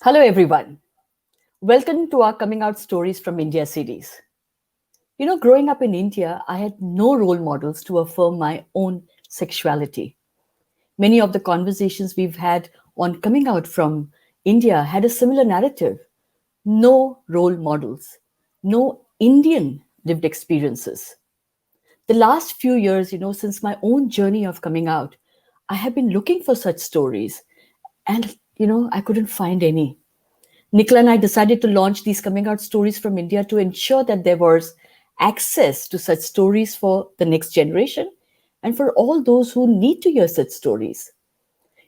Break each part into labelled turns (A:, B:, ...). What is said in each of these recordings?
A: Hello, everyone. Welcome to our Coming Out Stories from India series. Growing up in India, I had no role models to affirm my own sexuality. Many of the conversations we've had on coming out from India had a similar narrative: no role models, no Indian lived experiences. The last few years, since my own journey of coming out, I have been looking for such stories and, I couldn't find any. Nicola and I decided to launch these coming out stories from India to ensure that there was access to such stories for the next generation and for all those who need to hear such stories.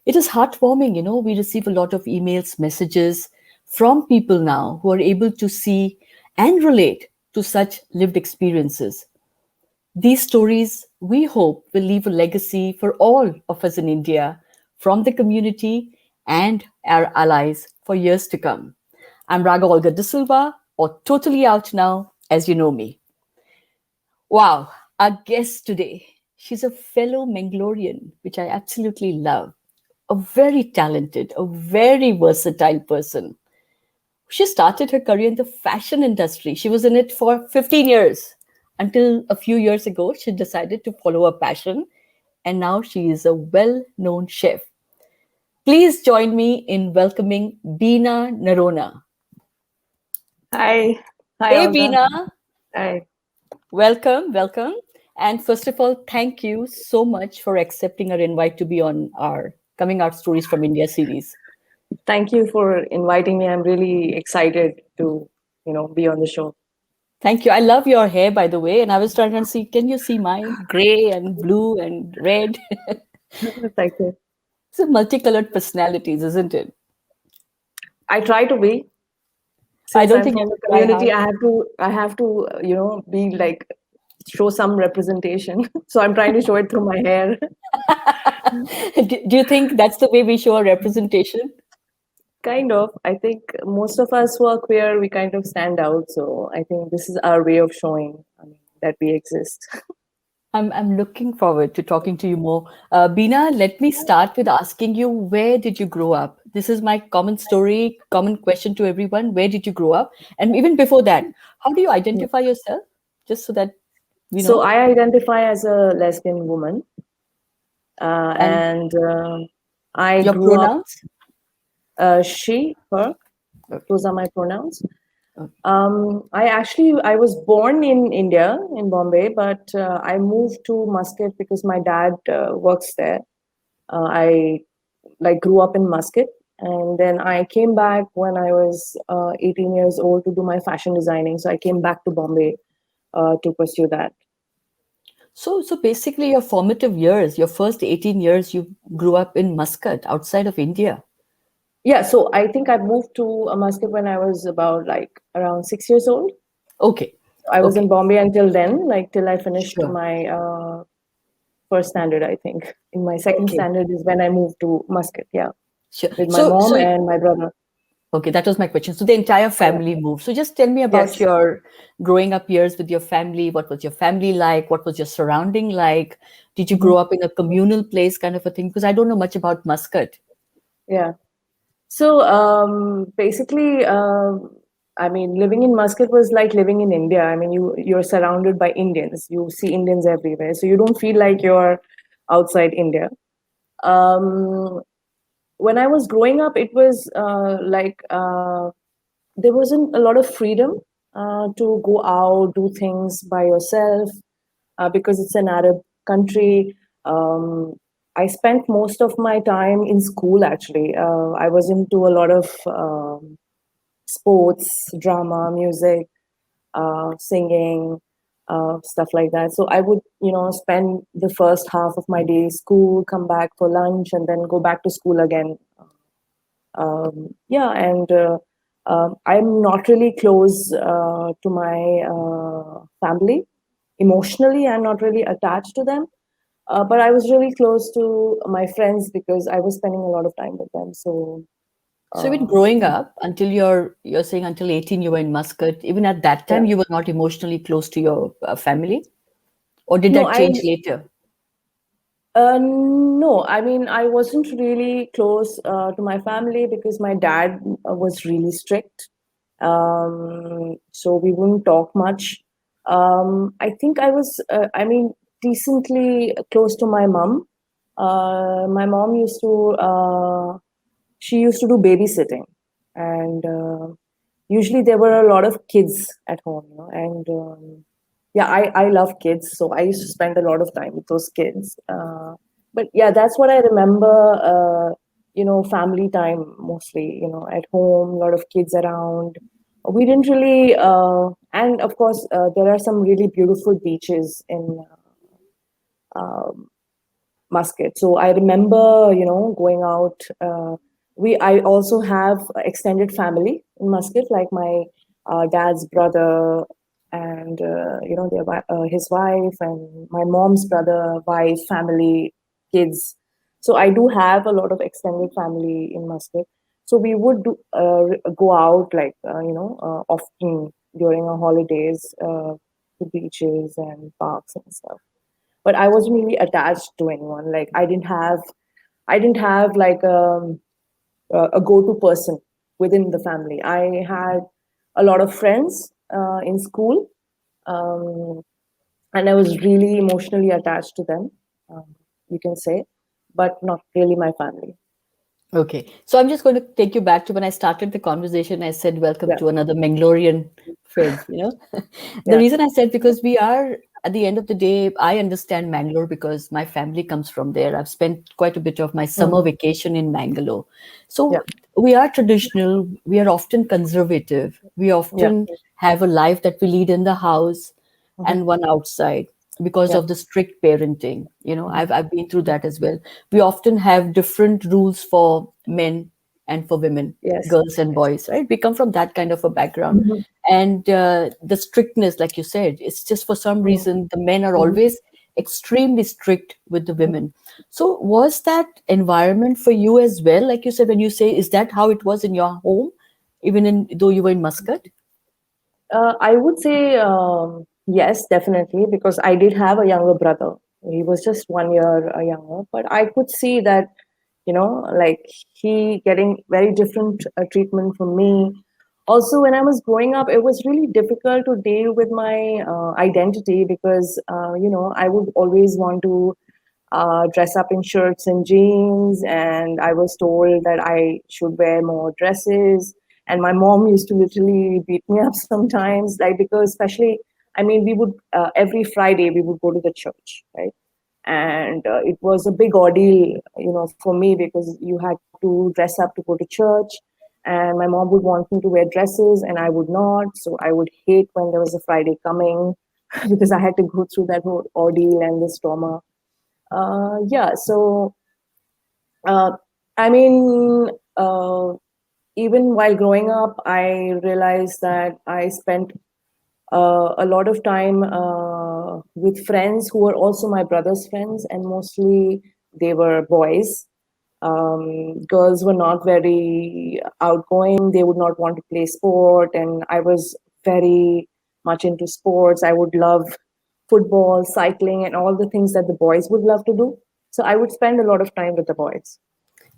A: It is heartwarming, we receive a lot of emails, messages from people now who are able to see and relate to such lived experiences. These stories, we hope, will leave a legacy for all of us in India, from the community and our allies for years to come. I'm Raga Olga D'silva, or Totally Out Now, as you know me. Wow, our guest today. She's a fellow Mangalorian, which I absolutely love. A very talented, a very versatile person. She started her career in the fashion industry. She was in it for 15 years until a few years ago. She decided to follow her passion, and now she is a well known chef. Please join me in welcoming Beena Noronha.
B: Hi, hi
A: Hey,
B: Olga.
A: Beena.
B: Hi.
A: Welcome, welcome. And first of all, thank you so much for accepting our invite to be on our Coming Out Stories from India series.
B: Thank you for inviting me. I'm really excited to, be on the show.
A: Thank you. I love your hair, by the way. And I was trying to see, can you see mine? Gray and blue and red.
B: Thank you.
A: So multicolored personalities, isn't it?
B: I try to be.
A: I
B: Since
A: don't
B: I'm
A: think you
B: from
A: have
B: the
A: to try
B: community,
A: hard.
B: I have to, be like show some representation. So I'm trying to show it through my hair.
A: Do you think that's the way we show our representation?
B: Kind of. I think most of us who are queer, we kind of stand out. So I think this is our way of showing, that we exist.
A: I'm looking forward to talking to you more. Beena, let me start with asking you, where did you grow up? This is my common story, common question to everyone. Where did you grow up? And even before that, how do you identify yourself? Just so that we
B: So
A: know.
B: I identify as a lesbian woman,
A: And
B: and I
A: your
B: grew up
A: pronouns?
B: she, her.
A: Okay.
B: Those are my pronouns.
A: Okay.
B: I was born in India in Bombay, but I moved to Muscat because my dad works there. I like grew up in Muscat, and then I came back when I was 18 years old to do my fashion designing. So I came back to Bombay to pursue that.
A: So basically, your formative years, your first 18 years, you grew up in Muscat, outside of India.
B: Yeah, so I think I moved to Muscat when I was about like around 6 years old.
A: Okay.
B: I was in
A: Okay.
B: Bombay until then, like till I finished
A: Sure.
B: my first standard, I think. In my second
A: Okay.
B: standard is when I moved to Muscat, yeah,
A: Sure.
B: with my
A: So
B: mom and my brother.
A: okay, that was my question. So the entire
B: Yeah.
A: family moved. So just tell me about
B: Yes.
A: your growing up years with your family. What was your family like? What was your surrounding like? Did you
B: Hmm.
A: grow up in a communal place, kind of a thing? Because I don't know much about Muscat.
B: Yeah. So basically, I mean, living in Muscat was like living in India. I mean, you're surrounded by Indians. You see Indians everywhere, so you don't feel like you're outside India. Um, when I was growing up, it was there wasn't a lot of freedom to go out, do things by yourself, because it's an Arab country. Um, I spent most of my time in school actually. I was into a lot of sports, drama, music, singing, stuff like that. So I would, spend the first half of my day school, come back for lunch, and then go back to school again. Yeah, and I'm not really close to my family emotionally. I'm not really attached to them, but I was really close to my friends because I was spending a lot of time with them. So
A: So even
B: uh,
A: growing up until you're saying until 18 you were in Muscat, even at that
B: yeah,
A: time you were not emotionally close to your family, or did
B: no,
A: that change later?
B: No, I mean, I wasn't really close to my family because my dad was really strict. So we wouldn't talk much. I think I was, I mean, decently close to my mom. My mom she used to do babysitting, and usually there were a lot of kids at home, and yeah, I love kids, so I used to spend a lot of time with those kids. But yeah, that's what I remember. Family time mostly. At home, a lot of kids around. We didn't really, and of course, there are some really beautiful beaches in Muscat. So I remember, going out. I also have extended family in Muscat, like my dad's brother and his wife, and my mom's brother, wife, family, kids. So I do have a lot of extended family in Muscat. So we would go out like often during our holidays to beaches and parks and stuff, but I wasn't really attached to anyone. Like I didn't have like a go-to person within the family. I had a lot of friends in school, um, and I was really emotionally attached to them. You can say, but not really my family.
A: Okay. So I'm just going to take you back to when I started the conversation. I said, welcome
B: Yeah,
A: to another Mangalorean friend, The
B: yeah,
A: reason I said because we are, at the end of the day, I understand Mangalore because my family comes from there. I've spent quite a bit of my summer
B: hmm,
A: vacation in Mangalore.
B: yeah,
A: So we are traditional, we are often conservative, we
B: yeah,
A: often have a life that we lead in the house
B: hmm,
A: and one outside because
B: yeah,
A: of the strict parenting.
B: hmm,
A: I've been through that as well. We often have different rules for men and for women,
B: yes,
A: girls and
B: yes,
A: boys, right? We come from that kind of a background.
B: hmm,
A: And the strictness, like you said, it's just for some
B: hmm,
A: reason the men are
B: hmm,
A: always extremely strict with the women. So was that environment for you as well? Like you said, when you say, is that how it was in your home, even in though you were in Muscat?
B: I would say yes, definitely, because I did have a younger brother. He was just 1 year younger, but I could see that, like he getting very different treatment from me. Also, when I was growing up, it was really difficult to deal with my identity because, I would always want to dress up in shirts and jeans, and I was told that I should wear more dresses. And my mom used to literally beat me up sometimes, like because especially, I mean, we would every Friday we would go to the church, right? And it was a big ordeal, for me because you had to dress up to go to church. And my mom would want me to wear dresses, and I would not. So I would hate when there was a Friday coming because I had to go through that whole ordeal and this trauma. Yeah, so uh, I mean, even while growing up, I realized that I spent a lot of time with friends who were also my brother's friends, and mostly they were boys. Girls were not very outgoing, they would not want to play sport, and I was very much into sports. I would love football, cycling, and all the things that the boys would love to do. So I would spend a lot of time with the boys.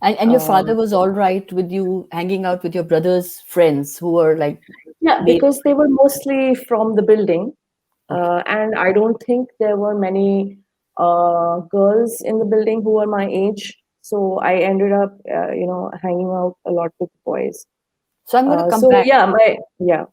A: And your father
B: Um,
A: was all right with you hanging out with your brother's friends who were like
B: yeah,
A: male.
B: because they were mostly from the building,
A: Okay.
B: and I don't think there were many girls in the building who were my age. So I ended up, hanging out a lot with boys.
A: So I'm going to come
B: So
A: back.
B: yeah, yeah,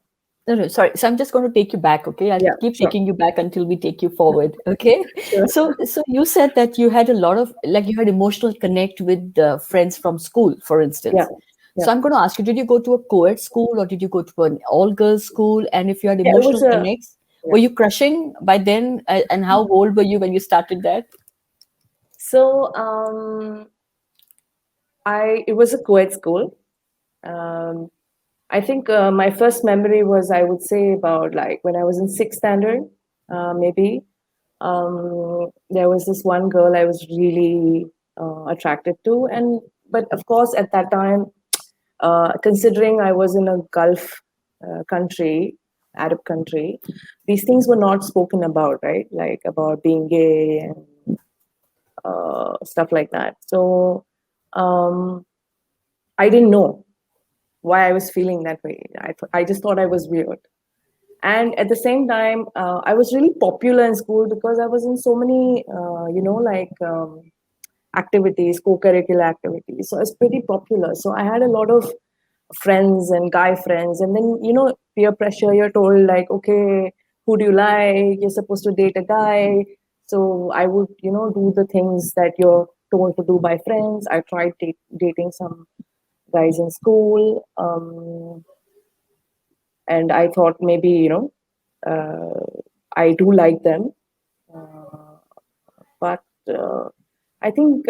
A: No, no, sorry. So I'm just going to take you back, okay? I'll
B: yeah,
A: keep
B: sure,
A: taking you back until we take you forward, okay?
B: sure,
A: So you said that you had a lot of, like, you had emotional connect with friends from school, for
B: yeah,
A: instance.
B: yeah,
A: So I'm going to ask you, did you go to a co-ed school or did you go to an all-girls school? And if you had
B: yeah. It was
A: emotional
B: a
A: connects,
B: yeah.
A: were you crushing by then? And how old were you when you started that?
B: So I it was a co-ed school. Um, I think my first memory was, I would say, about like when I was in sixth standard, maybe. There was this one girl I was really attracted to, and but of course at that time, considering I was in a Gulf country, Arab country, these things were not spoken about, right? Like about being gay and stuff like that. So um, I didn't know why I was feeling that way. I just thought I was weird. And at the same time, I was really popular in school because I was in so many, activities, co-curricular activities. So I was pretty popular. So I had a lot of friends and guy friends. And then, peer pressure, you're told like, okay, who do you like? You're supposed to date a guy. So I would, do the things that you're told to do by friends. I tried dating some guys in school. And I thought maybe, I do like them. Uh, but I think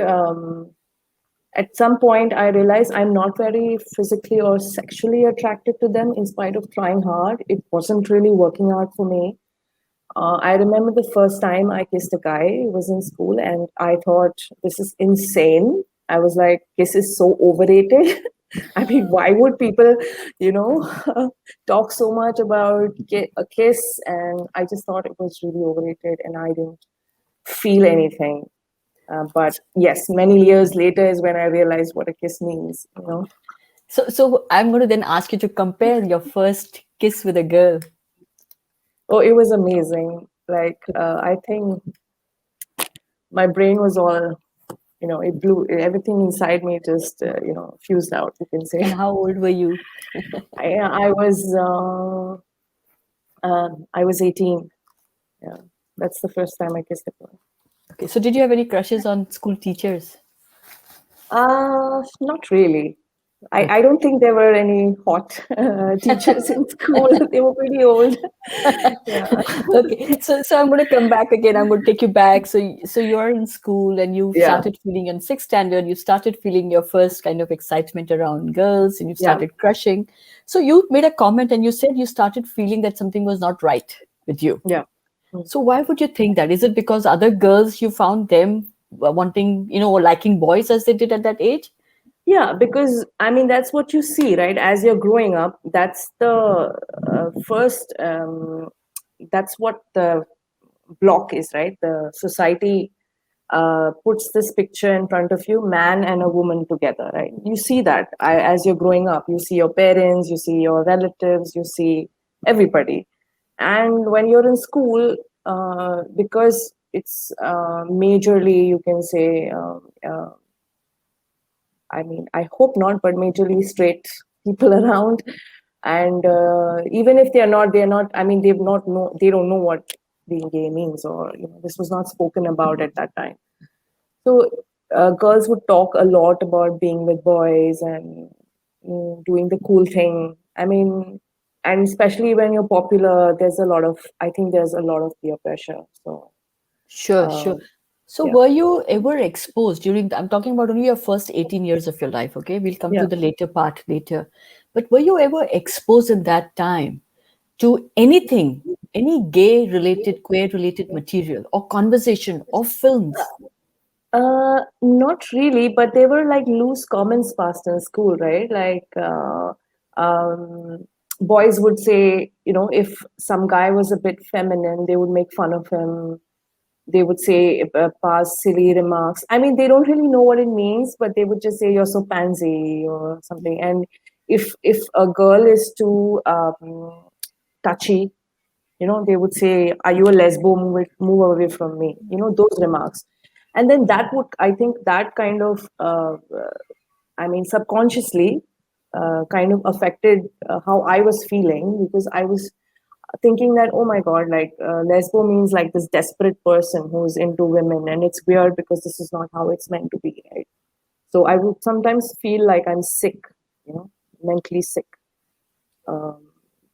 B: at some point I realized I'm not very physically or sexually attracted to them in spite of trying hard. It wasn't really working out for me. I remember the first time I kissed a guy. He was in school, and I thought, this is insane. I was like, kiss is so overrated. I mean, why would people, you know, talk so much about a kiss? And I just thought it was really overrated, and I didn't feel anything. But yes, many years later is when I realized what a kiss means.
A: So I'm going to then ask you to compare your first kiss with a girl.
B: Oh, it was amazing. Like, I think my brain was all, it blew, everything inside me just, fused out, you can say.
A: And how old were you?
B: I was 18. Yeah, that's the first time I kissed a girl.
A: Okay, so did you have any crushes on school teachers?
B: Not really. I
A: Okay.
B: don't think there were any hot teachers in school. They were pretty old. Yeah.
A: Okay, so I'm going to come back again. I'm going to take you back. So you're in school and you
B: Yeah.
A: started feeling in sixth standard. You started feeling your first kind of excitement around girls, and you
B: Yeah.
A: started crushing. So you made a comment and you said you started feeling that something was not right with you.
B: Yeah. Mm.
A: So why would you think that? Is it because other girls you found them wanting, or liking boys as they did at that age?
B: Yeah, because I mean that's what you see, right? As you're growing up, that's the first. That's what the block is, right? The society puts this picture in front of you, man and a woman together, right? You see that as you're growing up. You see your parents, you see your relatives, you see everybody. And when you're in school, because it's majorly, you can say, I mean, I hope not, but majorly straight people around. And even if they're not. I mean, they don't know what being gay means, or this was not spoken about at that time. So girls would talk a lot about being with boys and doing the cool thing. I mean, and especially when you're popular, I think there's a lot of peer pressure. So,
A: Sure, sure.
B: um,
A: So
B: yeah,
A: were you ever exposed I'm talking about only your first 18 years of your life, okay? We'll come to
B: yeah.
A: the later part later. But were you ever exposed in that time to anything, any gay related, queer related material or conversation or films?
B: Not really, but they were like loose comments passed in school, right? Like, boys would say, if some guy was a bit feminine, they would make fun of him. They would say, pass silly remarks. I mean, they don't really know what it means, but they would just say, you're so pansy or something. And if a girl is too touchy, they would say, are you a lesbo? Move away from me. Those remarks. And then that would, I think that kind of, I mean, subconsciously kind of affected how I was feeling, because I was thinking that, oh my God, like lesbo means like this desperate person who's into women. And it's weird because this is not how it's meant to be, right? So I would sometimes feel like I'm sick, mentally sick. Um,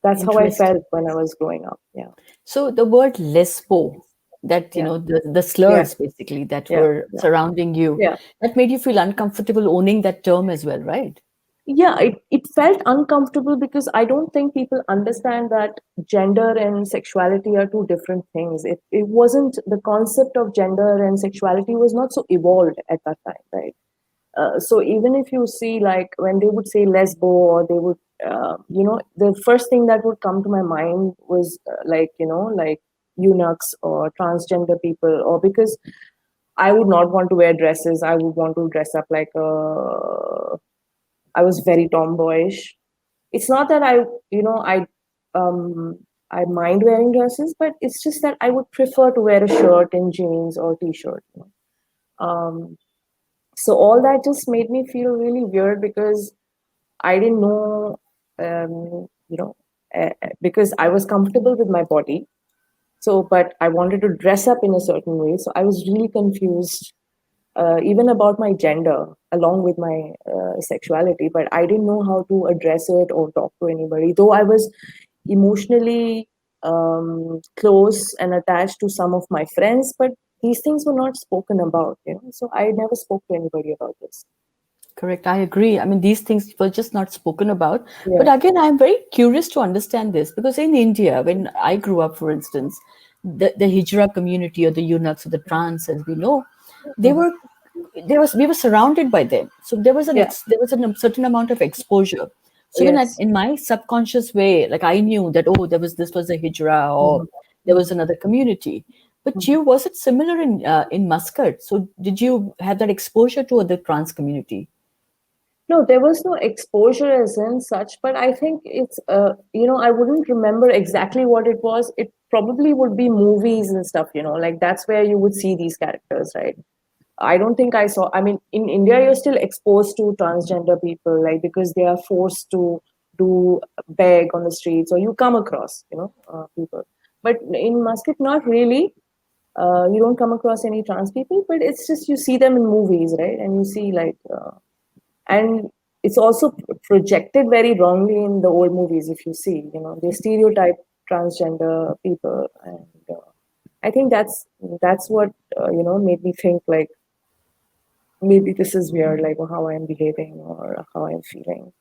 B: that's how I felt
A: Interesting.
B: when I was growing up. Yeah.
A: So the word lesbo, that
B: Yeah.
A: the
B: Yeah.
A: slurs basically that
B: Yeah.
A: were
B: Yeah.
A: surrounding you,
B: Yeah.
A: that made you feel uncomfortable owning that term as well, right?
B: Yeah, it felt uncomfortable because I don't think people understand that gender and sexuality are two different things. It wasn't, the concept of gender and sexuality was not so evolved at that time, right? So even if you see, like when they would say lesbo, or they would, the first thing that would come to my mind was like eunuchs or transgender people, or because I would not want to wear dresses. I would want to dress up like a. I was very tomboyish. It's not that um I mind wearing dresses, but it's just that I would prefer to wear a shirt and jeans or t-shirt. So all that just made me feel really weird because I didn't know, because I was comfortable with my body. So, but I wanted to dress up in a certain way. So I was really confused, even about my gender, along with my sexuality. But I didn't know how to address it or talk to anybody. Though I was emotionally close and attached to some of my friends, but these things were not spoken about. So I never spoke to anybody about this.
A: Correct. I agree. I mean, these things were just not spoken about.
B: Yeah.
A: But again, I'm very curious to understand this because in India, when I grew up, for instance, the Hijra community or the eunuchs or the trans, as we know, they
B: Mhm.
A: were we were surrounded by them. So
B: Yeah.
A: there was a certain amount of exposure. So even
B: Yes.
A: in my subconscious way, like I knew that this was a Hijra or
B: Mhm.
A: there was
B: Mhm.
A: another community. But
B: Mhm.
A: you was it similar in Muscat? So did you have that exposure to other trans community?
B: No, there was no exposure as in such, but I think it's, I wouldn't remember exactly what it was. It probably would be movies and stuff, like that's where you would see these characters, right? I don't think I saw, I mean, in India, you're still exposed to transgender people, like because they are forced to do beg on the streets or you come across, people. But in Muscat, not really. You don't come across any trans people, but it's just you see them in movies, right? And you see like, and it's also projected very wrongly in the old movies. If you see, they stereotype transgender people, and I think that's what made me think like maybe this is weird, like how I'm behaving or how I'm feeling.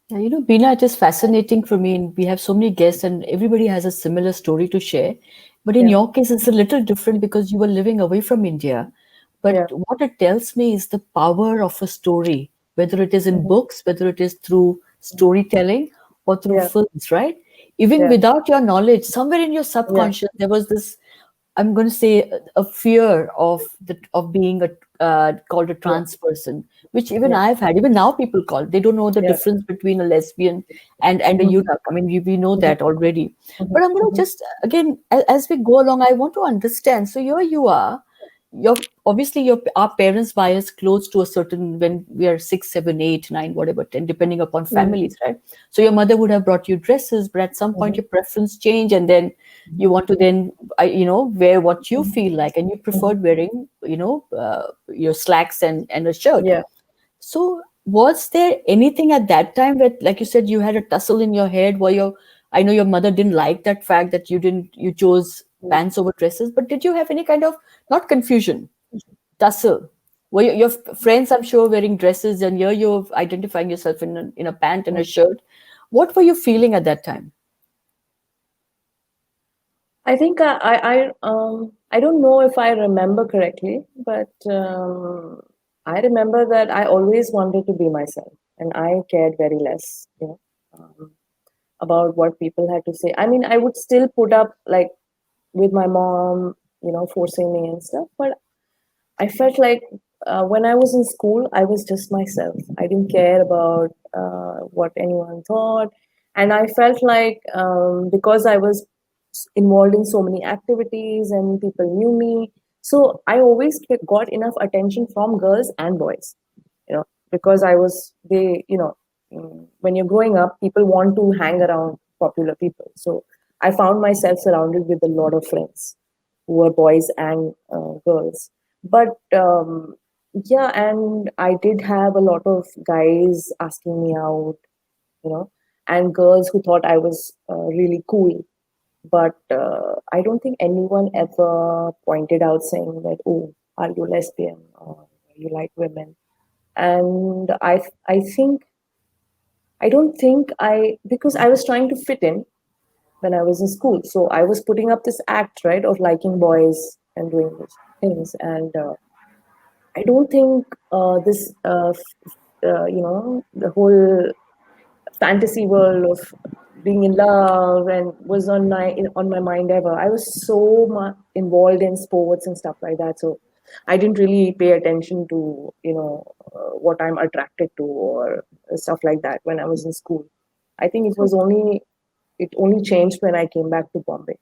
A: Yeah, Beena, it is fascinating for me. And we have so many guests, and everybody has a similar story to share. But in
B: Yeah,
A: your case, it's a little different because you were living away from India. But
B: yeah,
A: what it tells me is the power of a story, whether it is in
B: hmm,
A: books, whether it is through storytelling or through
B: yeah,
A: films, right? Even
B: yeah,
A: without your knowledge, somewhere in your
B: yeah,
A: subconscious, there was this I'm going to say a fear of being a called a
B: yeah,
A: trans person, which even
B: yeah,
A: I've had. Even now, people call. They don't know the
B: yeah.
A: difference between a lesbian and a
B: Hmm,
A: eunuch. I mean, we know
B: hmm,
A: that already.
B: hmm,
A: But I'm going to
B: hmm,
A: just again, as we go along, I want to understand. So here you are, your obviously your our parents buy us clothes to a certain when we are 6, 7, 8, 9, whatever 10, depending upon
B: hmm,
A: families, right? So your mother would have brought you dresses, but at some point
B: hmm,
A: your preference change, and then you want to then wear what you
B: hmm,
A: feel like, and you
B: hmm.
A: preferred wearing your slacks and a shirt.
B: Yeah.
A: So was there anything at that time where, like you said, you had a tussle in your head where I know your mother didn't like that fact that you chose pants over dresses, but did you have any kind of, not confusion, tussle? Were your friends, I'm sure, wearing dresses, and you're identifying yourself in a pant and a shirt? What were you feeling at that time?
B: I think I don't know if I remember correctly, but I remember that I always wanted to be myself, and I cared very less, um, about what people had to say. I mean, I would still put up like with my mom, forcing me and stuff, but I felt like when I was in school, I was just myself. I didn't care about what anyone thought. And I felt like because I was involved in so many activities and people knew me, so I always got enough attention from girls and boys, because I was, when you're growing up, people want to hang around popular people. So I found myself surrounded with a lot of friends who were boys and girls. But yeah, and I did have a lot of guys asking me out, you know, and girls who thought I was really cool. But I don't think anyone ever pointed out saying that, oh, are you lesbian or you like women? And I think I don't think I because I was trying to fit in when I was in school, so I was putting up this act, right, of liking boys and doing these things, and I don't think this the whole fantasy world of being in love and was on my mind ever. I was so much involved in sports and stuff like that, so I didn't really pay attention to, what I'm attracted to or stuff like that when I was in school. I think
A: So,
B: it only changed when I came back to Bombay.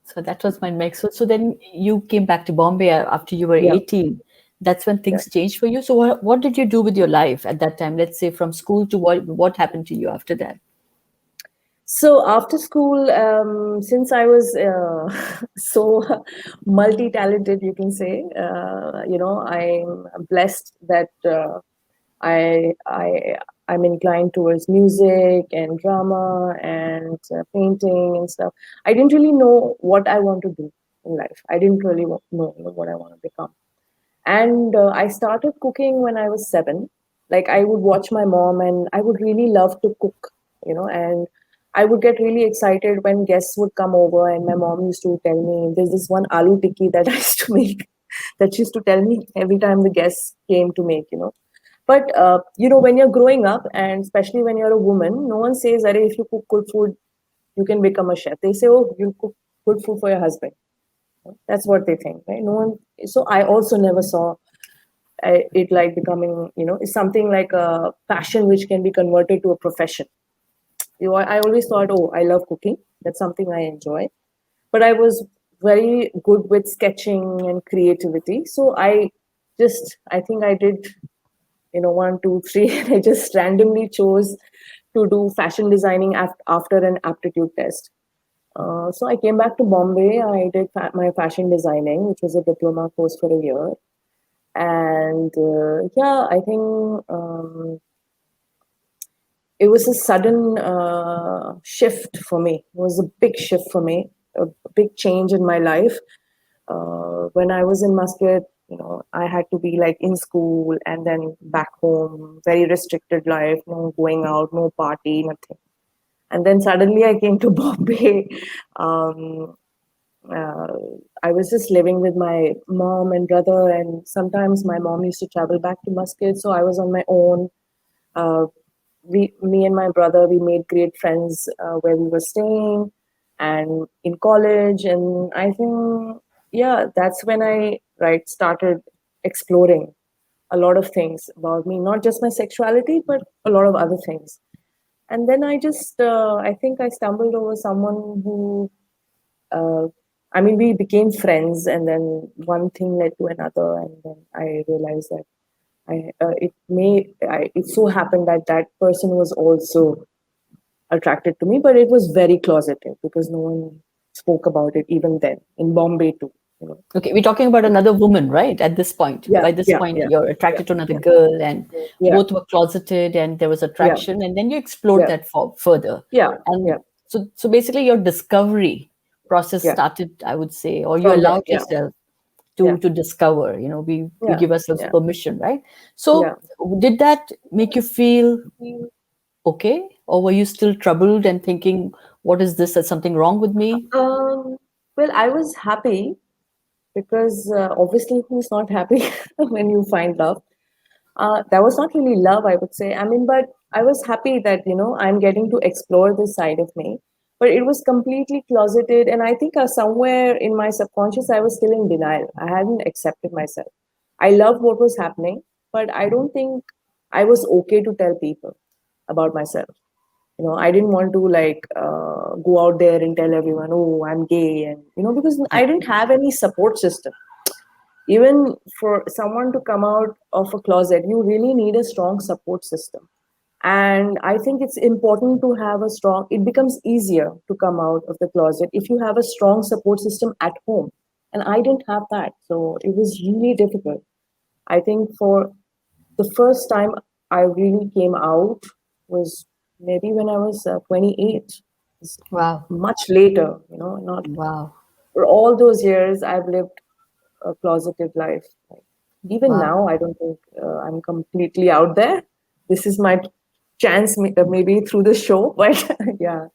A: so that was my next. So then you came back to Bombay after you were
B: Yeah,
A: 18. That's when
B: yeah.
A: things changed for you. So what did you do with your life at that time? Let's say from school to what happened to you after that?
B: So after school, since I was so multi-talented, you can say, I'm blessed that I I'm inclined towards music and drama and painting and stuff. I didn't really know what I want to do in life. I didn't really know, what I want to become. And I started cooking when I was 7. Like I would watch my mom, and I would really love to cook, and I would get really excited when guests would come over, and my mom used to tell me there's this one aloo tikki that I used to make that she used to tell me every time the guests came to make. But when you're growing up, and especially when you're a woman, no one says, "Arey, if you cook good food, you can become a chef." They say, "Oh, you cook good food for your husband." That's what they think, right? No one. So I also never saw it like becoming, is something like a passion which can be converted to a profession. I always thought, oh, I love cooking. That's something I enjoy. But I was very good with sketching and creativity. So I think I did, one, two, three, and I just randomly chose to do fashion designing after an aptitude test. So I came back to Bombay. I did my fashion designing, which was a diploma course for a year. And yeah, I think it was a sudden shift for me. It was a big shift for me, a big change in my life. When I was in Muscat, I had to be like in school and then back home, very restricted life, no going out, no party, nothing. And then suddenly I came to Bombay. Um, uh, I was just living with my mom and brother, and sometimes my mom used to travel back to Muscat, so I was on my own. Uh, me and my brother, we made great friends where we were staying, and in college. And I think, yeah, that's when I started exploring a lot of things about me, not just my sexuality, but a lot of other things. And then I think I stumbled over someone who uh, I mean, we became friends, and then one thing led to another, and then I realized that it so happened that that person was also attracted to me, but it was very closeted because no one spoke about it even then in Bombay too. You know.
A: Okay, we're talking about another woman, right? At this point,
B: Yeah,
A: by this
B: yeah,
A: point,
B: yeah,
A: you're
B: yeah,
A: attracted to another
B: yeah,
A: girl, and
B: yeah,
A: both were closeted, and there was
B: yeah,
A: attraction, and then you explored
B: yeah,
A: that further.
B: yeah,
A: And
B: yeah,
A: so basically, your discovery process
B: yeah.
A: started, I would say, or you
B: From there,
A: allowed
B: yeah,
A: yourself
B: yeah,
A: to discover. We
B: yeah,
A: give ourselves
B: yeah,
A: permission, right? So,
B: yeah.
A: did that make you feel okay, or were you still troubled and thinking, "What is this? There's something wrong with me?"
B: Um, well, I was happy because obviously who's not happy when you find love. That was not really love, I would say. I mean, but I was happy that I'm getting to explore this side of me, but it was completely closeted. And I think somewhere in my subconscious I was still in denial. I hadn't accepted myself. I loved what was happening, but I don't think I was okay to tell people about myself. I didn't want to go out there and tell everyone, oh, I'm gay, and because I
A: Right.
B: didn't have any support system. Even for someone to come out of a closet, you really need a strong support system. And I think it's important to have it becomes easier to come out of the closet if you have a strong support system at home. And I didn't have that. So it was really difficult. I think for the first time I really came out was maybe when I was 28. It's
A: Wow.
B: much later, not
A: Wow.
B: for all those years I've lived a closeted life. Like, even
A: Wow.
B: now, I don't think I'm completely out there. This is my chance, maybe through the show, but yeah,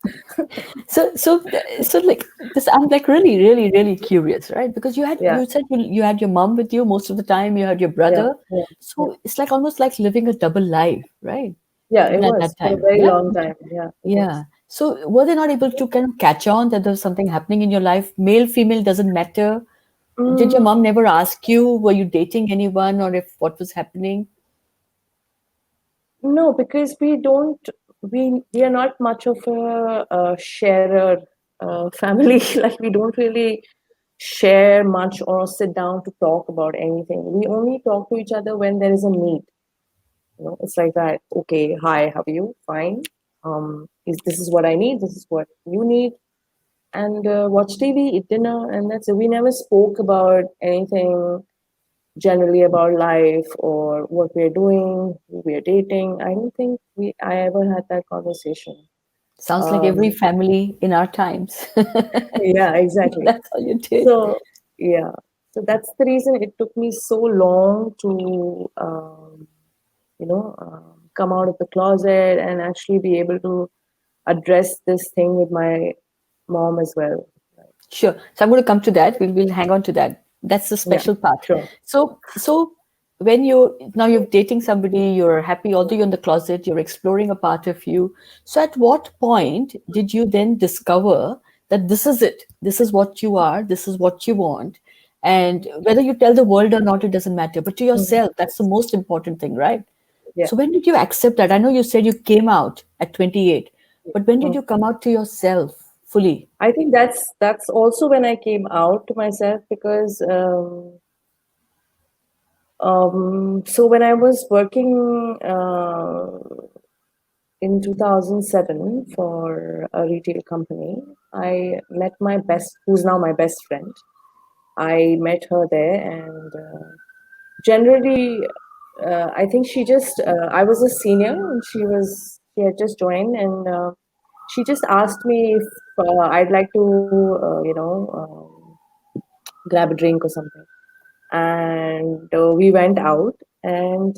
A: So like this, I'm like really, really, really curious, right? Because
B: yeah,
A: you said you had your mom with you most of the time, you had your
B: yeah,
A: brother.
B: yeah, yeah,
A: So it's like almost like living a double life, right?
B: yeah. It
A: Even at
B: was
A: that
B: for a
A: time.
B: very
A: Yeah.
B: long time. Yeah, it
A: Yeah.
B: was.
A: So were they not able to kind of catch on that there's something happening in your life? Male, female doesn't matter. Did your
B: Mm,
A: mom never ask you, were you dating anyone or if what was happening?
B: no, because we are not much of a sharer family. Like we don't really share much or sit down to talk about anything. We only talk to each other when there is a need. It's like that. Okay, hi, how are you? Fine. Is this is what I need? This is what you need. And watch TV, eat dinner, and that's it. We never spoke about anything generally about life or what we're doing, who we're dating. I don't think I ever had that conversation.
A: Sounds like every
B: Um,
A: family in our times.
B: yeah, exactly.
A: That's all you did.
B: So yeah, so that's the reason it took me so long to come out of the closet and actually be able to address this thing with my mom as well.
A: Sure. So I'm going to come to that. We'll hang on to that. That's the
B: Yeah,
A: special part.
B: sure.
A: So when you're dating somebody, you're happy, although you're in the closet, you're exploring a part of you. So at what point did you then discover that this is it? This is what you are, this is what you want. And whether you tell the world or not, it doesn't matter. But to
B: Mhm.
A: yourself, that's the most important thing, right?
B: Yeah.
A: So when did you accept that? I know you said you came out at 28, but when did
B: Mm.
A: you come out to yourself fully?
B: I think that's also when I came out to myself because so when I was working in 2007 for a retail company, I met my best, who's now my best friend. I met her there, and generally, I think she just, I was a senior, and she had just joined, and she just asked me if I'd like to, grab a drink or something. And we went out, and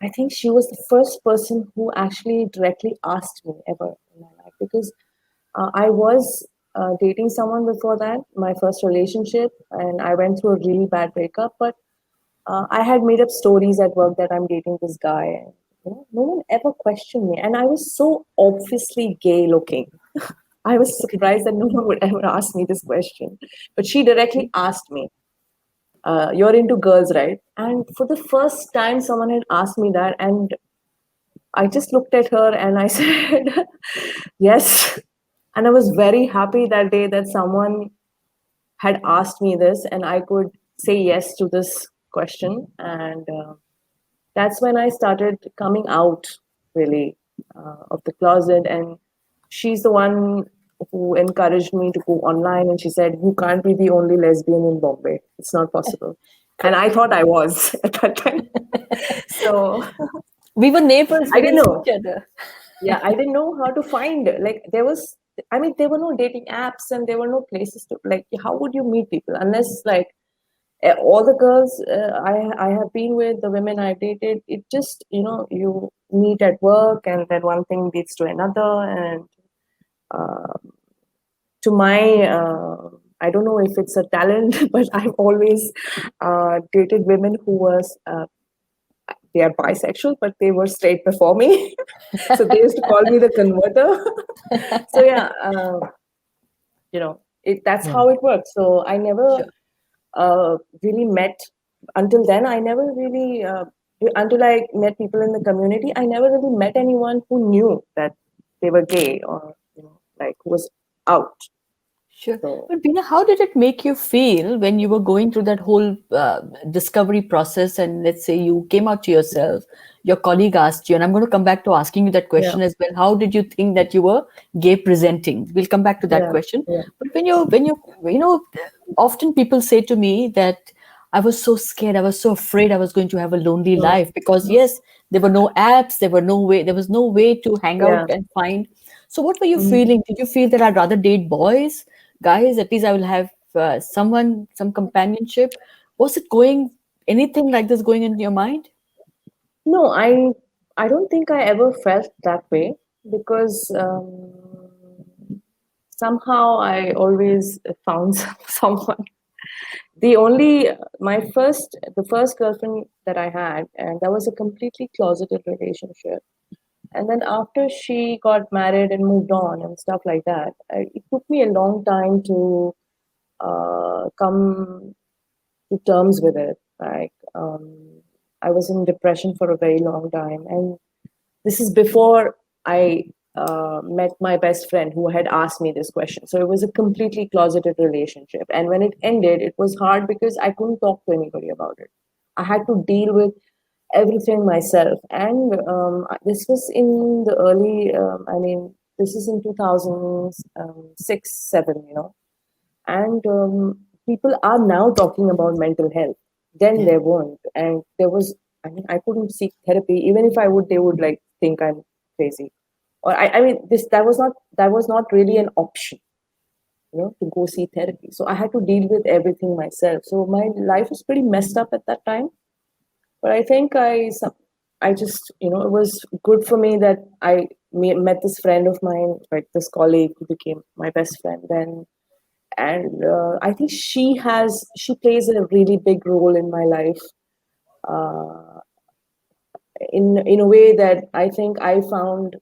B: I think she was the first person who actually directly asked me ever in my life because I was dating someone before that, my first relationship, and I went through a really bad breakup. But I had made up stories at work that I'm dating this guy, and no one ever questioned me, and I was so obviously gay looking. I was surprised that no one would ever ask me this question, but she directly asked me, "You're into girls, right?" And for the first time, someone had asked me that, and I just looked at her and I said, "Yes." And I was very happy that day that someone had asked me this and I could say yes to this question. And that's when I started coming out really of the closet. And she's the one who encouraged me to go online. And she said, "You can't be the only lesbian in Bombay. It's not possible." And I
A: Correct.
B: thought I was at that time. So
A: We were neighbors.
B: I
A: We
B: didn't
A: didn't see
B: know.
A: each other.
B: Yeah, I didn't know how to find, like, there were no dating apps and there were no places to, like, how would you meet people unless, like, all the girls I have been with, the women I've dated, it just, you meet at work and then one thing leads to another. And uh, to my, I don't know if it's a talent, but I've always dated women who was, they are bisexual, but they were straight before me. So they used to call me the converter. So yeah, that's
A: Yeah,
B: how it works. So I never
A: sure.
B: really met, until then I never really until I met people in the community, I never really met anyone who knew that they were gay or like who was out.
A: Sure.
B: So
A: But Beena, how did it make you feel when you were going through that whole discovery process? And let's say you came out to yourself, your colleague asked you, and I'm going to come back to asking you that
B: yeah,
A: question as well. How did you think that you were gay presenting? We'll come back to that
B: yeah,
A: question.
B: yeah,
A: But often people say to me that I was so scared, I was so afraid I was going to have a lonely
B: mm,
A: life because
B: mm,
A: yes, there were no apps, there was no way to hang out
B: yeah.
A: and find. So what were you
B: Mhm.
A: feeling? Did you feel that I'd rather date boys? Guys, at least I will have someone, some companionship. Was it going anything like this going in your mind?
B: No, I don't think I ever felt that way because somehow I always found someone. The only my first the first girlfriend that I had, and that was a completely closeted relationship. And then after she got married and moved on and stuff like that, it took me a long time to come to terms with it. Like, I was in depression for a very long time, and this is before I met my best friend who had asked me this question. So it was a completely closeted relationship, and when it ended, it was hard because I couldn't talk to anybody about it. I had to deal with everything myself, and this was in the early. I mean, this is in 2006, 7. And people are now talking about mental health. Then
A: Yeah.
B: there weren't, and there was. I mean, I couldn't seek therapy. Even if I would, they would like think I'm crazy. Or I mean, this that was not really an option, to go see therapy. So I had to deal with everything myself. So my life was pretty messed up at that time. But I think I just, it was good for me that I met this friend of mine, like this colleague who became my best friend then. And I think she plays a really big role in my life, uh, in a way that I think I found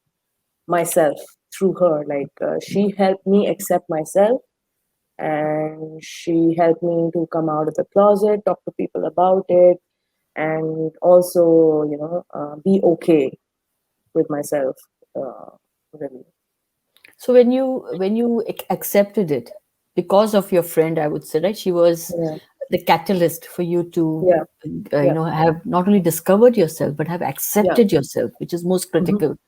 B: myself through her. Like, she helped me accept myself, and she helped me to come out of the closet, talk to people about it, and also, be okay with myself. Uh, really.
A: So when you accepted it because of your friend, I would say, right? She was
B: Yeah,
A: the catalyst for you to,
B: yeah, yeah,
A: have not only discovered yourself but have
B: yeah.
A: accepted yourself, which is most
B: Hmm.
A: critical.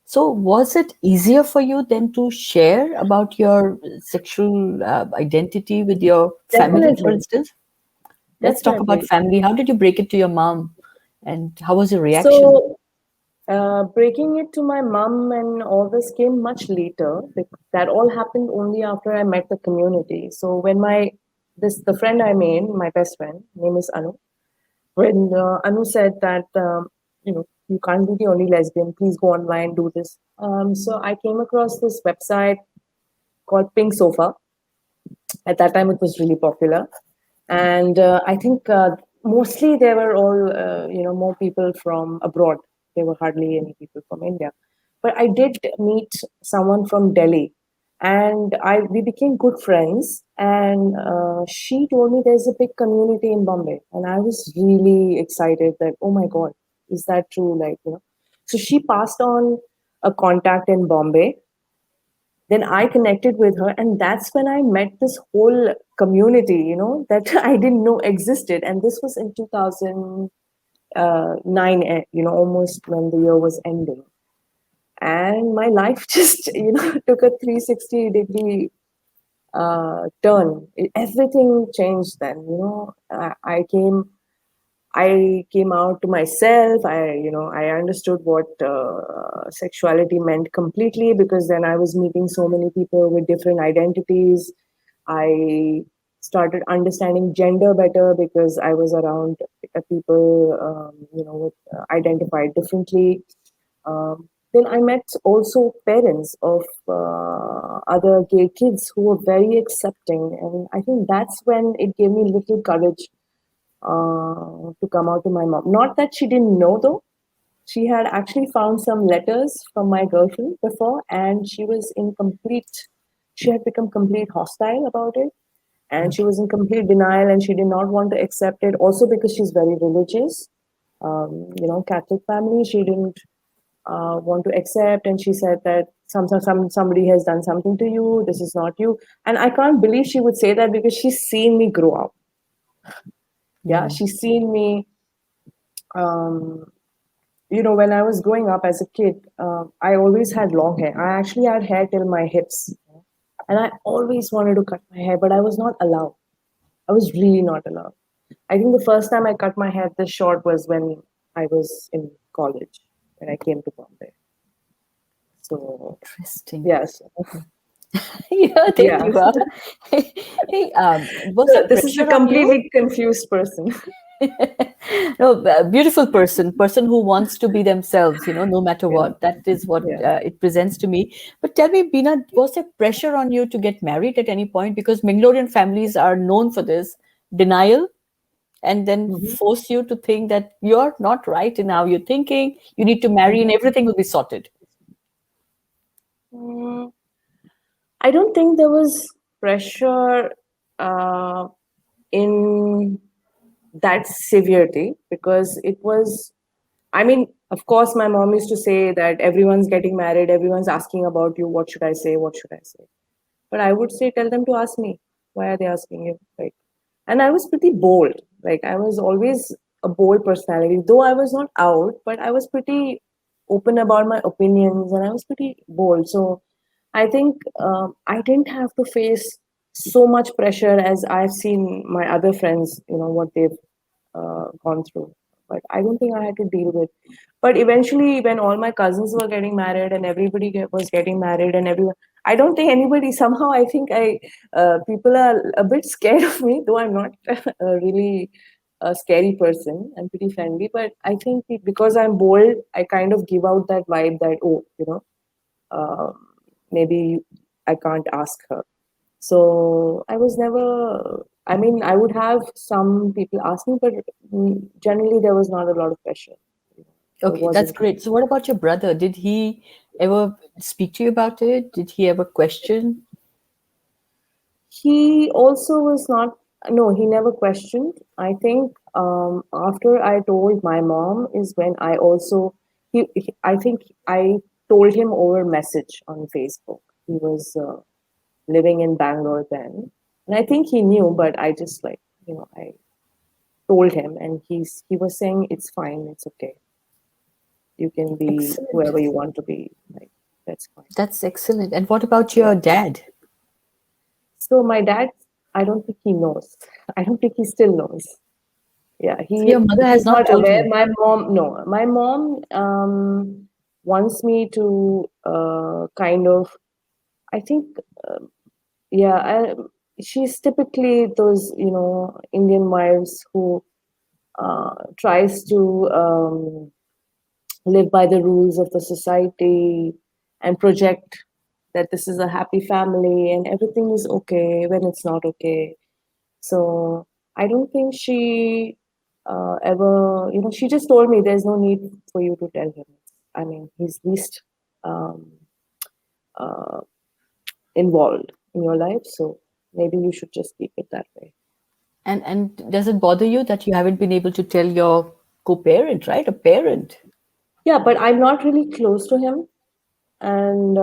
A: So was it easier for you then to share about your sexual identity with your family, for
B: Definitely,
A: instance? Let's talk about
B: definitely.
A: family. How did you break it to your mom, and how was your reaction?
B: So, breaking it to my mom and all this came much later. That all happened only after I met the community. So when the friend I made, my best friend, name is Anu. When Anu said that, you can't be the only lesbian, please go online, do this. So I came across this website called Pink Sofa. At that time, it was really popular, and I think mostly they were all more people from abroad. There were hardly any people from India, but I did meet someone from Delhi, and I we became good friends. And she told me there's a big community in Bombay, and I was really excited that, oh my god, is that true? Like, so she passed on a contact in Bombay. Then I connected with her, and that's when I met this whole community, that I didn't know existed. And this was in 2009, almost when the year was ending. And my life just, took a 360-degree turn. Everything changed then. I came out to myself. I understood what sexuality meant completely, because then I was meeting so many people with different identities. I started understanding gender better because I was around people, with, identified differently. Then I met also parents of other gay kids who were very accepting, and I think that's when it gave me little courage to come out to my mom. Not that she didn't know though. She had actually found some letters from my girlfriend before, and she had become complete hostile about it. And she
A: Okay.
B: was in complete denial, and she did not want to accept it. Also because she's very religious, Catholic family. She didn't want to accept, and she said that somebody has done something to you. This is not you. And I can't believe she would say that because she's seen me grow up. Yeah,
A: Mm.
B: she's seen me. Um, when I was growing up as a kid, I always had long hair. I actually had hair till my hips, and I always wanted to cut my hair, but I was not allowed. I was really not allowed. I think the first time I cut my hair this short was when I was in college, when I came to Bombay. So
A: Interesting.
B: yes,
A: Yeah, there
B: yeah.
A: you are. Hey, was there
B: So this is a
A: pressure on you?
B: completely confused person.
A: No, a beautiful person who wants to be themselves, no matter
B: Yeah,
A: what. That is what
B: yeah.
A: it presents to me. But tell me, Beena, was there pressure on you to get married at any point? Because Mangalorean families are known for this denial, and then
B: Hmm.
A: force you to think that you're not right in how you're thinking. You need to marry, and
B: Hmm.
A: everything will be sorted.
B: Mm, I don't think there was pressure. uh, in that severity, because it was, I mean, of course, my mom used to say that everyone's getting married, everyone's asking about you, what should I say, what should I say? But I would say, tell them to ask me. Why are they asking you? Like, and I was pretty bold. Like, I was always a bold personality, though I was not out, but I was pretty open about my opinions, and I was pretty bold. So I think I didn't have to face so much pressure as I've seen my other friends, what they've gone through. But I don't think I had to deal with. But eventually, when all my cousins were getting married and everybody was getting married and everyone, I don't think anybody, somehow I think people are a bit scared of me, though I'm not really a scary person. I'm pretty friendly, but I think because I'm bold, I kind of give out that vibe that, oh, um, maybe I can't ask her. So I was never, I mean, I would have some people ask me, but generally there was not a lot of pressure. There
A: Okay, that's
B: wasn't.
A: great. So, what about your brother? Did he ever speak to you about it? Did he ever question?
B: He also was not, no, he never questioned. I think after I told my mom is when I also, I think I told him over message on Facebook. He was living in Bangalore then. And I think he knew, but I just like, I told him, and he was saying it's fine, it's okay. You can be
A: Excellent.
B: whoever you want to be. Like, that's fine.
A: That's excellent. And what about
B: Yeah.
A: your dad?
B: So my dad, I don't think he knows. I don't think he still knows. Yeah,
A: So, your mother has
B: he's
A: not
B: not
A: told
B: aware.
A: him.
B: My mom, no. My mom wants me to kind of. I think, yeah. She's typically those Indian wives who tries to live by the rules of the society and project that this is a happy family and everything is okay when it's not okay. So I don't think she ever, she just told me there's no need for you to tell him. I mean, he's least um, uh, involved in your life, so maybe you should just keep it that way.
A: And does it bother you that you haven't been able to tell your co-parent, right? A parent.
B: Yeah, but I'm not really close to him, and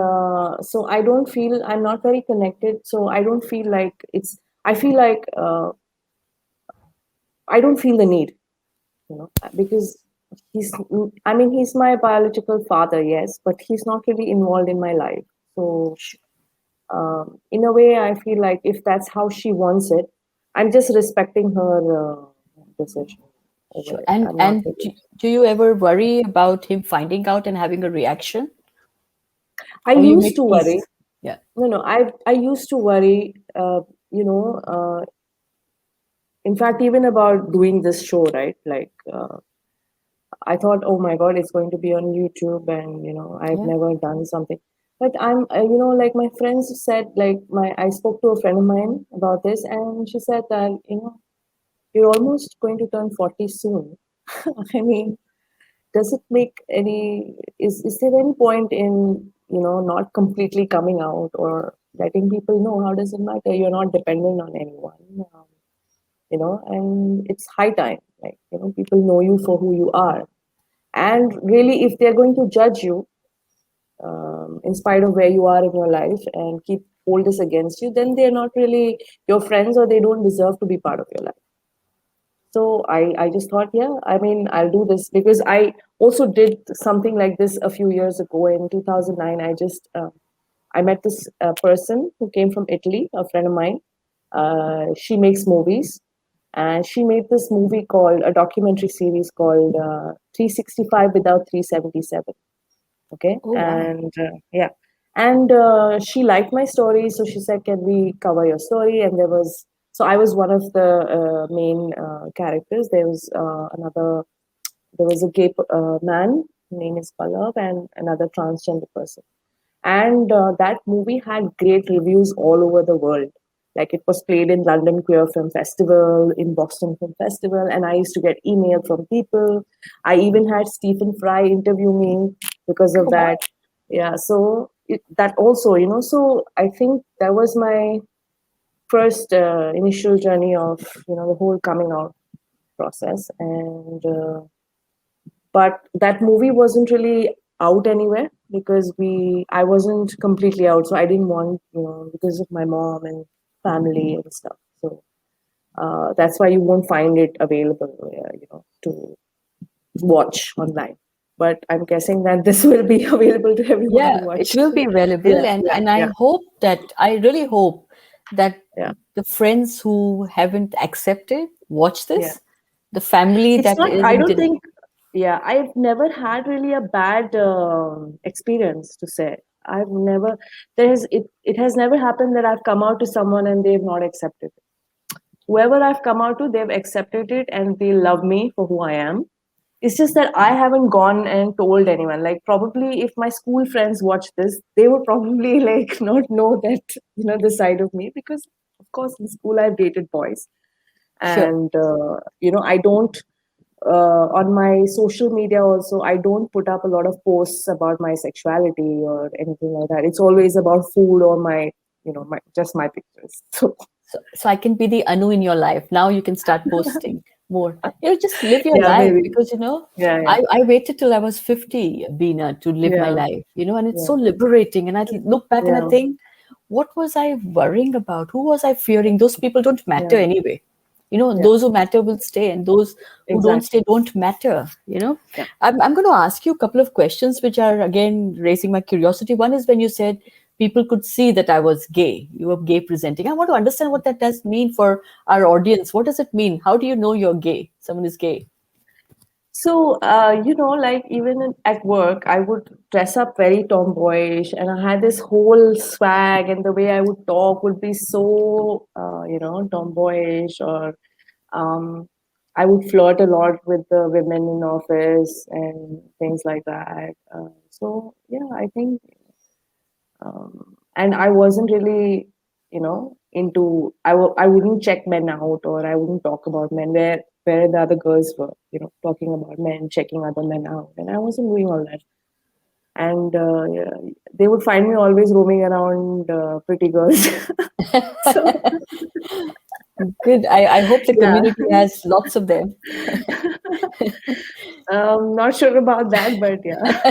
B: so I don't feel, I'm not very connected. So I don't feel like it's. I feel like I don't feel the need, because he's. I mean, he's my biological father, yes, but he's not really involved in my life. So in a way, I feel like if that's how she wants it, I'm just respecting her decision over
A: Sure.
B: it.
A: And
B: I'm not
A: and
B: really.
A: do you ever worry about him finding out and having a reaction,
B: I
A: or you
B: used to
A: make peace?
B: worry.
A: Yeah.
B: No, I used to worry. You know, in fact, even about doing this show, right? Like, I thought, oh my God, it's going to be on YouTube, and I've
A: Yeah.
B: never done something. But I'm, like my friends said, like I spoke to a friend of mine about this, and she said that you're almost going to turn 40 soon. I mean, does it make any? Is there any point in not completely coming out or letting people know? How does it matter? You're not dependent on anyone. And it's high time. Like people know you for who you are, and really, if they're going to judge you in spite of where you are in your life and keep hold this against you, then they're not really your friends, or they don't deserve to be part of your life. So I just thought, yeah, I mean, I'll do this because I also did something like this a few years ago in 2009. I met this person who came from Italy, a friend of mine. She makes movies, and she made this movie called a documentary series called 365 without 377. Okay,
A: Oh wow.
B: and yeah, and she liked my story, so she said, can we cover your story? And so I was one of the main characters. There was a gay man, his name is Pallav, and another transgender person. And that movie had great reviews all over the world. Like, it was played in London Queer Film Festival, in Boston Film Festival, and I used to get email from people. I even had Stephen Fry interview me because of
A: Oh wow.
B: that. Yeah, so that also, so I think that was my first initial journey of the whole coming out process. And but that movie wasn't really out anywhere because we I wasn't completely out, so I didn't want, because of my mom and family and stuff. So that's why you won't find it available, to watch online. But I'm guessing that this will be available to everyone to
A: Yeah, it
B: watch.
A: will be available,
B: Yeah,
A: and
B: yeah,
A: I
B: yeah,
A: hope that I really hope that
B: yeah,
A: the friends who haven't accepted watch
B: yeah.
A: this. The family
B: It's
A: that
B: not. I
A: isn't
B: don't
A: in.
B: think. Yeah, I've never had really a bad experience to say. I've never. There's it. It has never happened that I've come out to someone and they've not accepted it. Whoever I've come out to, they've accepted it and they love me for who I am. It's just that I haven't gone and told anyone. Like, probably if my school friends watch this, they would probably like not know that, the side of me, because of course in school I've dated boys.
A: Sure.
B: And I don't, on my social media also, I don't put up a lot of posts about my sexuality or anything like that. It's always about food or my, my just my pictures. So
A: So I can be the Anu in your life. Now you can start posting more. Just live your
B: yeah,
A: life,
B: maybe.
A: because
B: Yeah, yeah,
A: I waited till I was 50, Beena, to live my
B: yeah,
A: life. And it's
B: yeah,
A: so liberating. And I look back and I
B: yeah,
A: think, what was I worrying about? Who was I fearing? Those people don't matter
B: yeah,
A: anyway.
B: yeah,
A: Those who matter will stay, and those who don't
B: exactly.
A: stay don't matter.
B: Yeah.
A: I'm going to ask you a couple of questions which are again raising my curiosity. One is when you said people could see that I was gay. You were gay presenting. I want to understand what that does mean for our audience. What does it mean? How do you know you're gay? Someone is gay.
B: So, like even at work, I would dress up very tomboyish, and I had this whole swag, and the way I would talk would be so, tomboyish, or um, I would flirt a lot with the women in office and things like that. So, yeah, I think, and I wasn't really, into. I wouldn't check men out, or I wouldn't talk about men where the other girls were, talking about men, checking other men out, and I wasn't doing all that. And yeah, they would find me always roaming around pretty girls. So
A: Good. I hope the
B: yeah,
A: community has lots of them.
B: not sure about that, but yeah.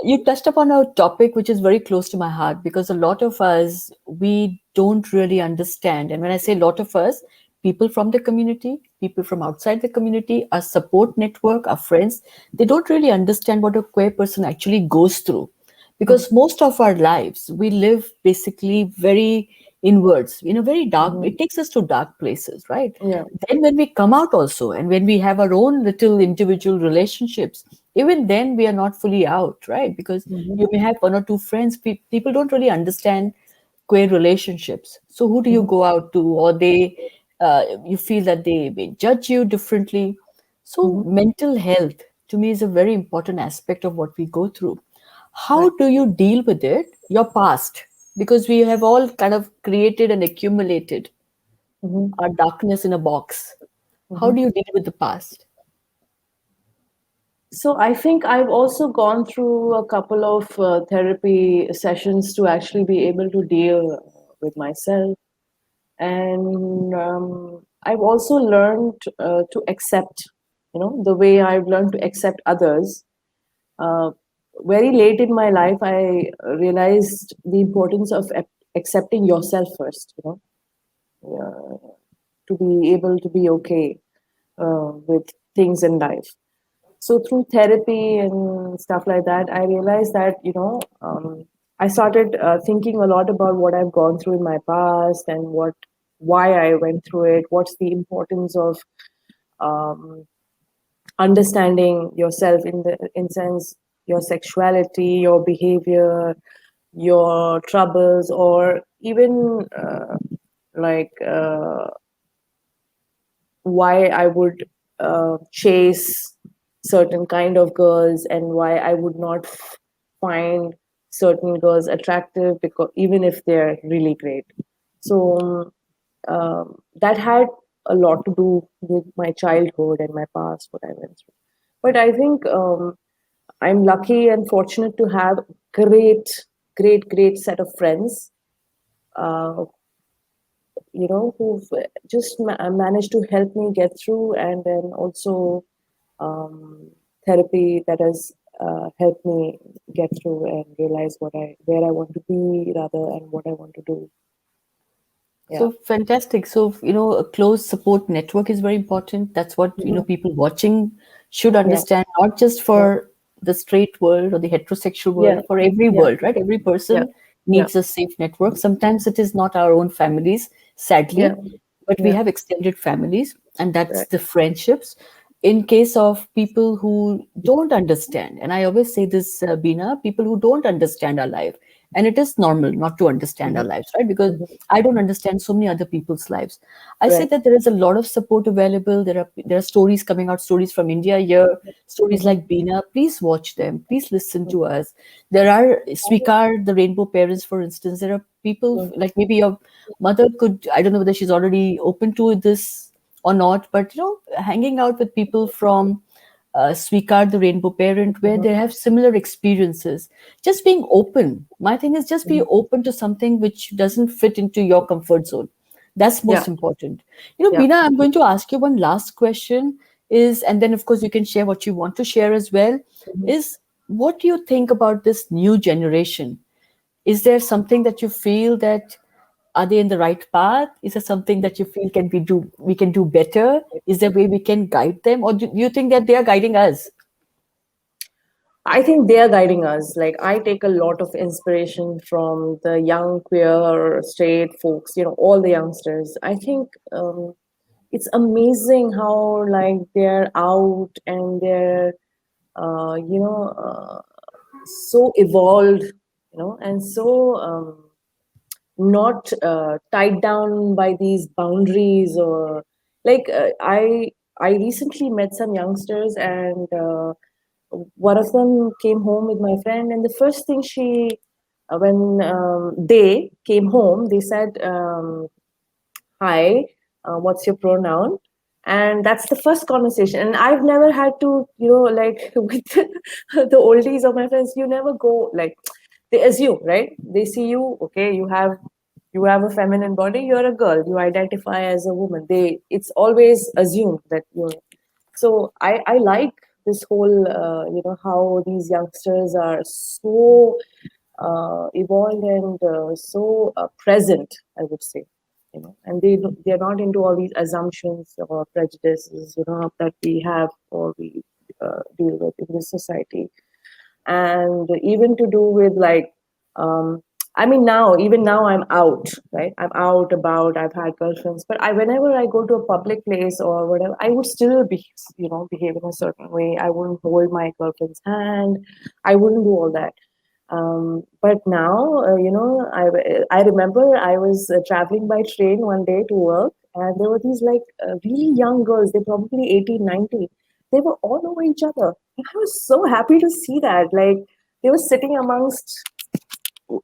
A: You touched upon a topic which is very close to my heart, because a lot of us, we don't really understand. And when I say a lot of us, people from the community, people from outside the community, our support network, our friends, they don't really understand what a queer person actually goes through. Because most of our lives, we live basically very inwards, very dark.
B: Mm-hmm.
A: It takes us to dark places, right?
B: Yeah.
A: Then when we come out also, and when we have our own little individual relationships, even then we are not fully out, right? Because
B: Mm-hmm.
A: you may have one or two friends. People don't really understand queer relationships. So who do you
B: Mm-hmm.
A: go out to? Or you feel that they may judge you differently. So
B: Mm-hmm.
A: mental health to me is a very important aspect of what we go through. How
B: Right.
A: do you deal with it, your past? Because we have all kind of created and accumulated
B: Mm-hmm.
A: our darkness in a box. How
B: Mm-hmm.
A: do you deal with the past?
B: So I think I've also gone through a couple of therapy sessions to actually be able to deal with myself, and I've also learned to accept, the way I've learned to accept others. Uh, Very late in my life, I realized the importance of accepting yourself first. To be able to be okay with things in life. So through therapy and stuff like that, I realized that I started thinking a lot about what I've gone through in my past and why I went through it. What's the importance of um, understanding yourself in sense your sexuality, your behavior, your troubles, or even like why I would chase certain kind of girls and why I would not find certain girls attractive, because even if they're really great. So that had a lot to do with my childhood and my past, what I went through. But I think I'm lucky and fortunate to have great, great, great set of friends uh, who've just managed to help me get through, and then also therapy that has helped me get through and realize where I want to be rather and what I want to do. Yeah,
A: So fantastic. So, a close support network is very important. That's what,
B: hmm,
A: people watching should
B: yeah,
A: understand, not just
B: yeah,
A: for the straight world or the heterosexual
B: yeah,
A: world, for every
B: yeah,
A: world, right? Every
B: yeah,
A: person
B: yeah,
A: needs a safe network. Sometimes it is not our own families,
B: yeah,
A: sadly, but we
B: yeah,
A: have extended families, and that's
B: right.
A: the friendships. In case of people who don't understand, and I always say this, Beena, people who don't understand our life, and it is normal not to understand our
B: Hmm,
A: lives, right? Because
B: hmm,
A: I don't understand so many other people's lives. I say
B: right.
A: that there is a lot of support available. There are stories coming out, stories from India here, stories
B: Hmm,
A: like Beena. Please watch them. Please listen to us. There are Swikar, the Rainbow Parents, for instance. There are people
B: hmm,
A: like maybe your mother could. I don't know whether she's already open to this or not, but hanging out with people from Swikar, the Rainbow Parent, where
B: hmm,
A: they have similar experiences. Just being open. My thing is just be
B: hmm.
A: open to something which doesn't fit into your comfort zone. That's
B: Yeah,
A: most important.
B: yeah.
A: Beena, I'm going to ask you one last question is, and then of course you can share what you want to share as well,
B: Hmm.
A: is what do you think about this new generation? Is there something that you feel that are they in the right path? Is there something that you feel we can do better? Is there a way we can guide them? Or do you think that they are guiding us?
B: I think they are guiding us. Like, I take a lot of inspiration from the young queer straight folks, all the youngsters. I think it's amazing how like they're out and they're so evolved, and so not tied down by these boundaries, or like I recently met some youngsters, and one of them came home with my friend, and the first thing she when they came home, they said, hi, what's your pronoun? And that's the first conversation. And I've never had to, like with the oldies of my friends, you never go like, they assume, right? They see you, okay, you have a feminine body, you're a girl, you identify as a woman. It's always assumed that you're. So I like this whole, how these youngsters are so evolved and so present, I would say, and they're not into all these assumptions or prejudices, that we have or we deal with in this society, and even to do with like, um, I mean, even now I'm out, right? I'm out about. I've had girlfriends, but whenever I go to a public place or whatever, I would still be, behave in a certain way. I wouldn't hold my girlfriend's hand. I wouldn't do all that. But now, I remember I was traveling by train one day to work, and there were these like really young girls. They're probably 18, 19. They were all over each other. And I was so happy to see that. Like, they were sitting amongst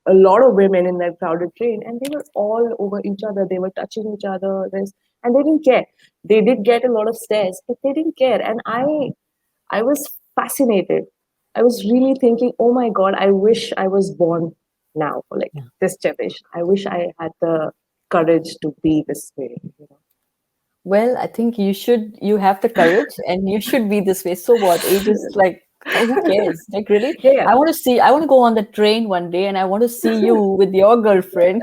B: a lot of women in that crowded train, and they were all over each other. They were touching each other, and they didn't care. They did get a lot of stares, but they didn't care. And I was fascinated. I was really thinking, oh my God, I wish I was born now, like this generation. I wish I had the courage to be this way.
A: Well, I think you have the courage and you should be this way. So what? Age is like, who cares? Like, really?
B: Yeah,
A: I want to go on the train one day and I want to see you with your girlfriend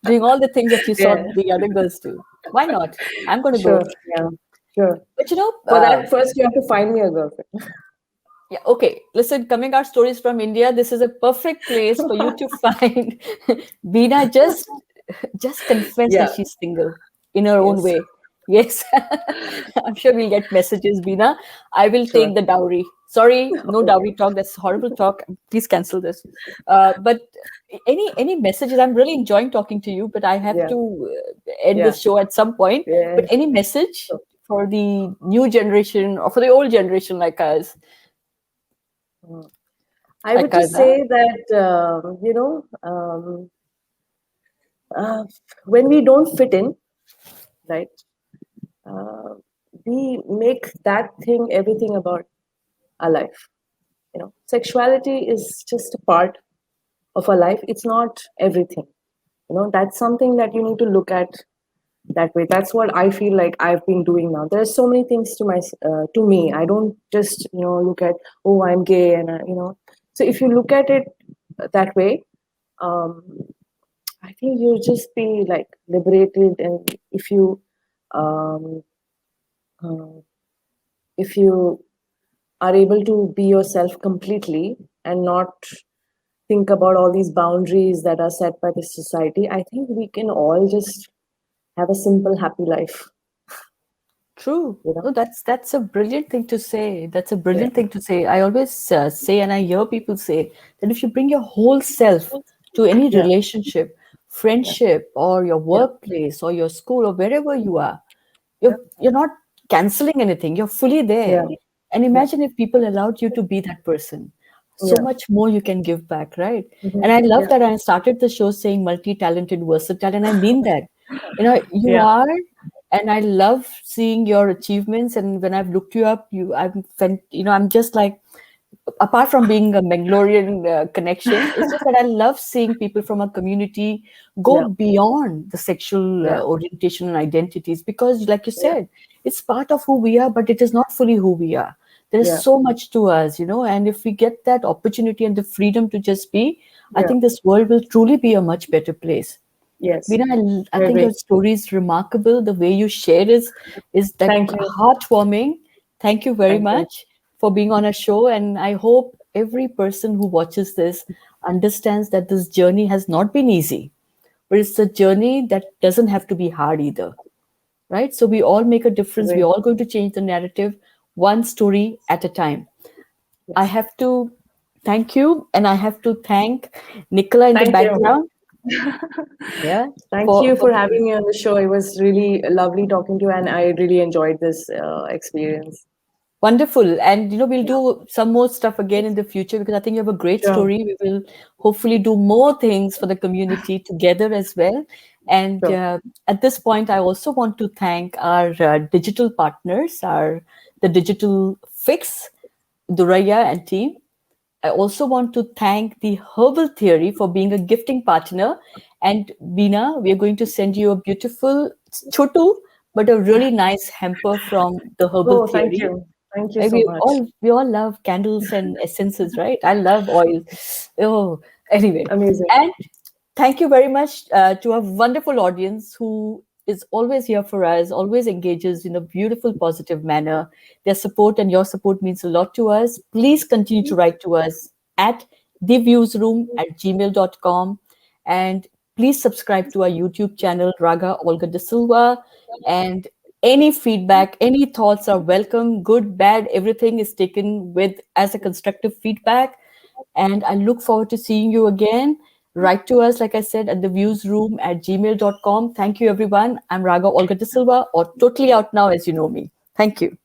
A: doing all the things that you saw
B: yeah,
A: the other girls do. Why not? I'm going to
B: sure,
A: go.
B: yeah, sure.
A: But
B: For that, first you have to find me a girlfriend.
A: yeah, okay. Listen, coming out stories from India, this is a perfect place for you to find Beena. Just confess that
B: Yeah,
A: she's single in her own
B: yes,
A: way. Yes, I'm sure we'll get messages, Beena. I will
B: sure.
A: take the dowry. Sorry, no
B: Okay,
A: dowry talk. That's horrible talk. Please cancel this. But any messages? I'm really enjoying talking to you, but I have
B: yeah,
A: to end
B: yeah,
A: this show at some point.
B: yeah.
A: But any message
B: So,
A: for the new generation or for the old generation like us?
B: mm. I would
A: Like
B: just
A: us, huh?
B: say that, uh, when we don't fit in, right? Uh, we make that thing everything about our life. Sexuality is just a part of our life. It's not everything. That's something that you need to look at that way. That's what I feel like I've been doing now. There's so many things to me. I don't just look at, oh, I'm gay, and so if you look at it that way, um, I think you'll just be like liberated. And um, uh, if you are able to be yourself completely and not think about all these boundaries that are set by the society, I think we can all just have a simple, happy life.
A: True.
B: You know?
A: No, that's a brilliant thing to say. That's a
B: Yeah,
A: brilliant thing to say. I always say, and I hear people say that if you bring your whole self to any
B: yeah,
A: relationship,
B: yeah,
A: friendship, or your
B: yeah,
A: workplace, or your school, or wherever you are,
B: yeah,
A: you're not canceling anything. You're fully
B: yeah,
A: there. And
B: yeah,
A: imagine if people allowed you to be that person. So
B: yeah,
A: much more you can give back, right?
B: mhm,
A: And I love
B: yeah,
A: that I started the show saying multi-talented, versatile, and I mean that. You
B: yeah,
A: are, and I love seeing your achievements. And when I've looked you up, I'm just like, apart from being a Mangalorean connection, it's just that I love seeing people from a community go
B: yeah,
A: beyond the sexual
B: yeah,
A: orientation and identities because, like you
B: yeah,
A: said, it's part of who we are, but it is not fully who we are. There is
B: yeah,
A: so much to us, and if we get that opportunity and the freedom to just be, I
B: yeah.
A: think this world will truly be a much better place.
B: Yes,
A: Veena, I
B: I
A: think
B: agree.
A: your story is remarkable. The way you share is like
B: Thank you.
A: heartwarming. Thank you very
B: Thank you.
A: much for being on our show. And I hope every person who watches this understands that this journey has not been easy, but it's a journey that doesn't have to be hard either. Right? So we all make a difference. We're
B: Agree.
A: all going to change the narrative one story at a time. I
B: Yes.
A: have to thank you, and I have to thank Nicola in the
B: Thank you.
A: background. Yeah,
B: Thank
A: for
B: you
A: for
B: for having me on the show. It was really lovely talking to you, and I really enjoyed this experience.
A: Wonderful. And we'll
B: Yeah.
A: do some more stuff again in the future because I think you have a great
B: Sure.
A: story. We will hopefully do more things for the community together as well. And
B: Sure.
A: at this point, I also want to thank our digital partners, our the Digital Fix, Duraya and team. I also want to thank the Herbal Theory for being a gifting partner. And Beena, we are going to send you a beautiful chotu, but a really nice hamper from the Herbal
B: Oh, thank
A: Theory.
B: you. Thank you
A: Right,
B: so
A: we
B: much.
A: all love candles and essences, right? I love oil. Oh, anyway,
B: Amazing.
A: and thank you very much to our wonderful audience who is always here for us, always engages in a beautiful, positive manner. Their support and your support means a lot to us. Please continue to write to us at theviewsroom@gmail.com. And please subscribe to our YouTube channel, Raga Olga D'silva. And any feedback, any thoughts are welcome, good, bad, everything is taken with as a constructive feedback. And I look forward to seeing you again. Write to us, like I said, at theviewsroom@gmail.com. Thank you, everyone. I'm Raga Olga De Silva, or totally out now as you know me. Thank you.